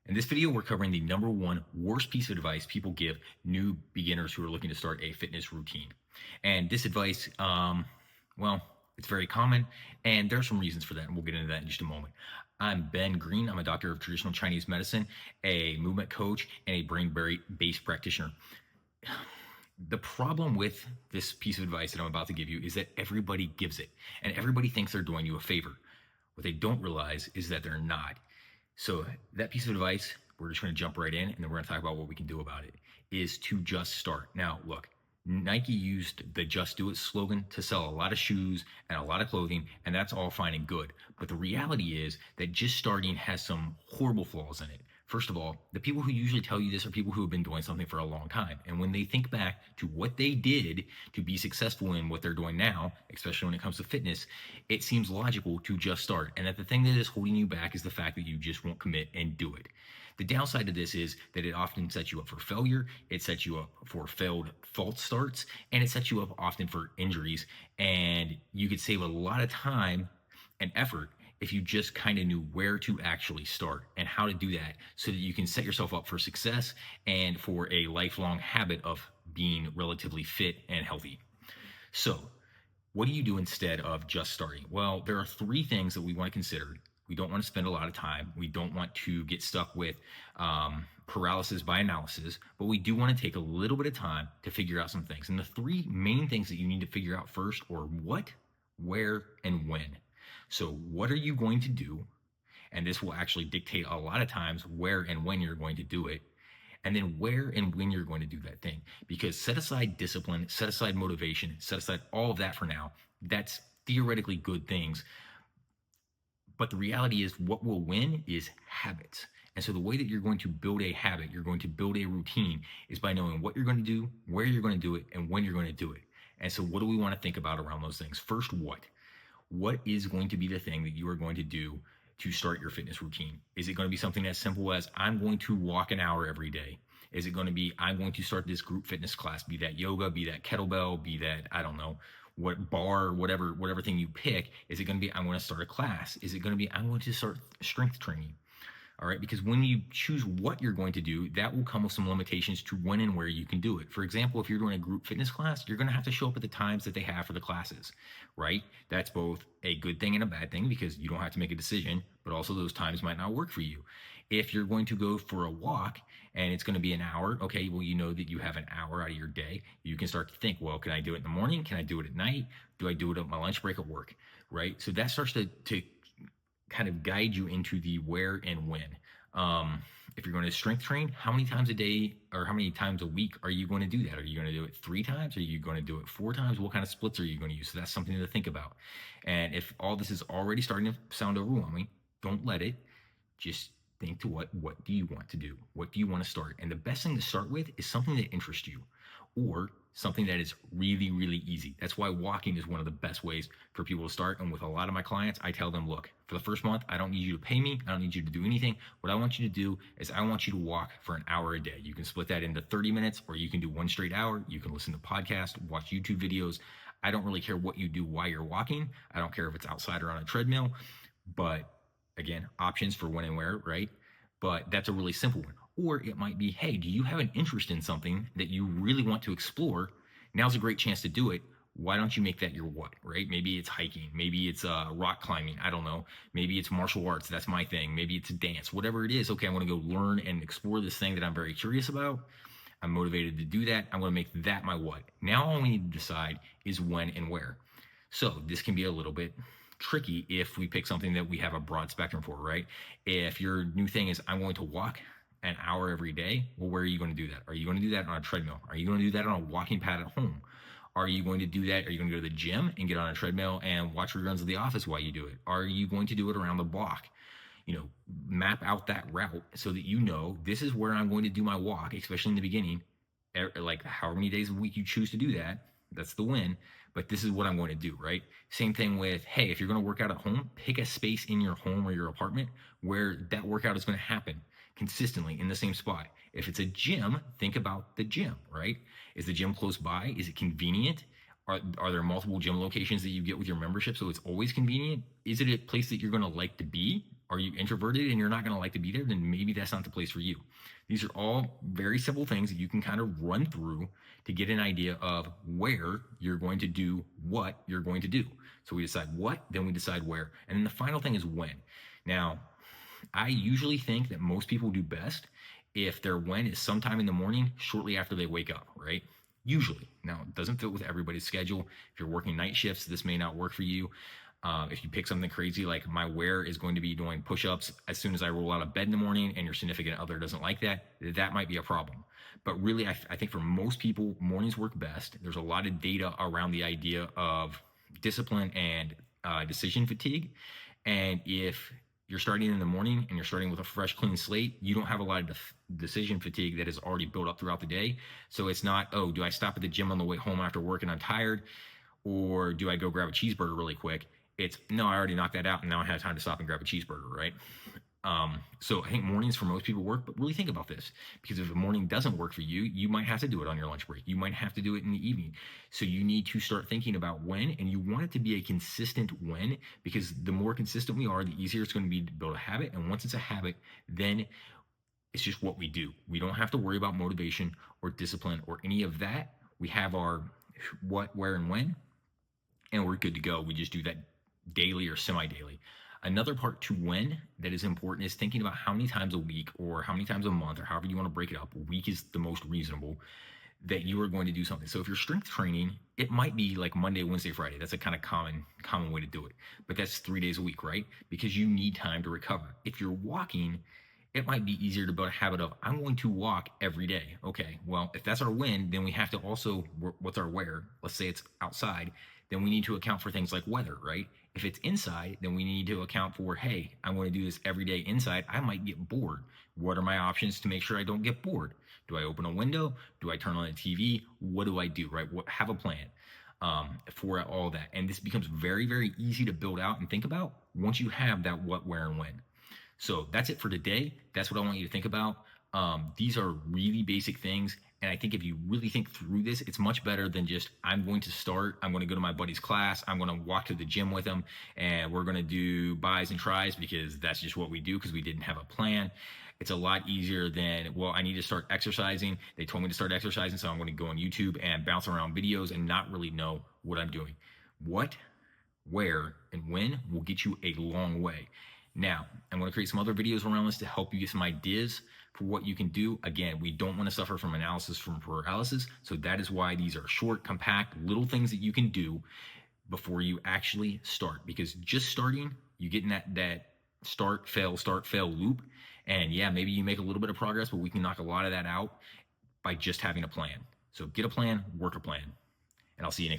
In this video, we're covering the number one worst piece of advice people give new beginners who are looking to start a fitness routine. And this advice, well, it's very common, and there are some reasons for that, and we'll get into that in just a moment. I'm Ben Green. I'm a doctor of traditional Chinese medicine, a movement coach, and a brain-based practitioner. The problem with this piece of advice that I'm about to give you is that everybody gives it, and everybody thinks they're doing you a favor. What they don't realize is that they're not. So that piece of advice, we're just going to jump right in, and then we're going to talk about what we can do about it, is to just start. Now, look, Nike used the Just Do It slogan to sell a lot of shoes and a lot of clothing, and that's all fine and good. But the reality is that just starting has some horrible flaws in it. First of all, the people who usually tell you this are people who have been doing something for a long time. And when they think back to what they did to be successful in what they're doing now, especially when it comes to fitness, it seems logical to just start. And that the thing that is holding you back is the fact that you just won't commit and do it. The downside to this is that it often sets you up for failure, it sets you up for failed false starts, and it sets you up often for injuries. And you could save a lot of time and effort if you just kind of knew where to actually start and how to do that so that you can set yourself up for success and for a lifelong habit of being relatively fit and healthy. So, what do you do instead of just starting? Well, there are three things that we want to consider. We don't want to spend a lot of time. We don't want to get stuck with paralysis by analysis, but we do want to take a little bit of time to figure out some things. And the three main things that you need to figure out first are what, where, and when. So what are you going to do? And this will actually dictate a lot of times where and when you're going to do it. And then where and when you're going to do that thing. Because set aside discipline, set aside motivation, set aside all of that for now. That's theoretically good things. But the reality is what will win is habits. And so the way that you're going to build a habit, you're going to build a routine is by knowing what you're going to do, where you're going to do it, and when you're going to do it. And so what do we want to think about around those things? First, what? What is going to be the thing that you are going to do to start your fitness routine? Is it going to be something as simple as I'm going to walk an hour every day? Is it going to be I'm going to start this group fitness class, be that yoga, be that kettlebell, be that, I don't know, what bar, whatever thing you pick? Is it going to be I'm going to start a class? Is it going to be I'm going to start strength training? All right, because when you choose what you're going to do, that will come with some limitations to when and where you can do it. For example, if you're doing a group fitness class, you're going to have to show up at the times that they have for the classes, right? That's both a good thing and a bad thing because you don't have to make a decision, but also those times might not work for you. If you're going to go for a walk and it's going to be an hour, okay, well, you know that you have an hour out of your day. You can start to think, well, can I do it in the morning? Can I do it at night? Do I do it at my lunch break at work, right? So that starts to kind of guide you into the where and when. If you're going to strength train, how many times a day or how many times a week are you going to do that? Are you going to do it 3 times? Are you going to do it 4 times? What kind of splits are you going to use? So that's something to think about. And if all this is already starting to sound overwhelming, don't let it. Just think to what do you want to do? What do you want to start? And the best thing to start with is something that interests you or something that is really, really easy. That's why walking is one of the best ways for people to start. And with a lot of my clients, I tell them, look, for the first month, I don't need you to pay me. I don't need you to do anything. What I want you to do is I want you to walk for an hour a day. You can split that into 30 minutes or you can do one straight hour. You can listen to podcasts, watch YouTube videos. I don't really care what you do while you're walking. I don't care if it's outside or on a treadmill. But again, options for when and where, right? But that's a really simple one. Or it might be, hey, do you have an interest in something that you really want to explore? Now's a great chance to do it. Why don't you make that your what, right? Maybe it's hiking. Maybe it's rock climbing. I don't know. Maybe it's martial arts. That's my thing. Maybe it's dance. Whatever it is, okay, I'm going to go learn and explore this thing that I'm very curious about. I'm motivated to do that. I'm going to make that my what. Now all we need to decide is when and where. So this can be a little bit tricky if we pick something that we have a broad spectrum for, right? If your new thing is I'm going to walk an hour every day, well, where are you going to do that? Are you going to do that on a treadmill? Are you going to do that on a walking pad at home? Are you going to do that? Are you going to go to the gym and get on a treadmill and watch reruns of The Office while you do it? Are you going to do it around the block? You know, map out that route so that you know this is where I'm going to do my walk, especially in the beginning, like however many days a week you choose to do that. That's the win. But this is what I'm going to do, right? Same thing with, hey, if you're going to work out at home, pick a space in your home or your apartment where that workout is going to happen consistently in the same spot. If it's a gym, think about the gym, right? Is the gym close by? Is it convenient? Are there multiple gym locations that you get with your membership so it's always convenient? Is it a place that you're going to like to be? Are you introverted and you're not going to like to be there? Then maybe that's not the place for you. These are all very simple things that you can kind of run through to get an idea of where you're going to do what you're going to do. So we decide what, then we decide where. And then the final thing is when. Now, I usually think that most people do best if their when is sometime in the morning shortly after they wake up, right? Usually. Now, it doesn't fit with everybody's schedule. If you're working night shifts, this may not work for you. If you pick something crazy like my where is going to be doing push-ups as soon as I roll out of bed in the morning and your significant other doesn't like that, that might be a problem. But really, I think for most people, mornings work best. There's a lot of data around the idea of discipline and decision fatigue. And if you're starting in the morning and you're starting with a fresh, clean slate, you don't have a lot of decision fatigue that is already built up throughout the day. So it's not, oh, do I stop at the gym on the way home after work and I'm tired? Or do I go grab a cheeseburger really quick? It's, no, I already knocked that out and now I have time to stop and grab a cheeseburger, right? So I think mornings for most people work, but really think about this, because if the morning doesn't work for you, you might have to do it on your lunch break. You might have to do it in the evening. So you need to start thinking about when, and you want it to be a consistent when, because the more consistent we are, the easier it's going to be to build a habit. And once it's a habit, then it's just what we do. We don't have to worry about motivation or discipline or any of that. We have our what, where, and when, and we're good to go. We just do that daily or semi-daily. Another part to when that is important is thinking about how many times a week or how many times a month or however you want to break it up. A week is the most reasonable that you are going to do something. So if you're strength training, it might be like Monday, Wednesday, Friday. That's a kind of common way to do it. But that's 3 days a week, right? Because you need time to recover. If you're walking, it might be easier to build a habit of, I'm going to walk every day. Okay, well, if that's our when, then we have to also, what's our where? Let's say it's outside. Then we need to account for things like weather, right? If it's inside, then we need to account for, hey, I'm going to do this every day inside. I might get bored. What are my options to make sure I don't get bored? Do I open a window? Do I turn on the TV? What do I do, right? Have a plan for all that. And this becomes very, very easy to build out and think about once you have that what, where, and when. So that's it for today. That's what I want you to think about. These are really basic things. And I think if you really think through this, it's much better than just, I'm going to go to my buddy's class, I'm going to walk to the gym with him, and we're going to do buys and tries because that's just what we do because we didn't have a plan. It's a lot easier than, well, I need to start exercising. They told me to start exercising, so I'm going to go on YouTube and bounce around videos and not really know what I'm doing. What, where, and when will get you a long way. Now, I'm going to create some other videos around this to help you get some ideas for what you can do. Again, we don't want to suffer from analysis from paralysis. So that is why these are short, compact, little things that you can do before you actually start. Because just starting, you get in that start, fail loop. And yeah, maybe you make a little bit of progress, but we can knock a lot of that out by just having a plan. So get a plan, work a plan, and I'll see you next time.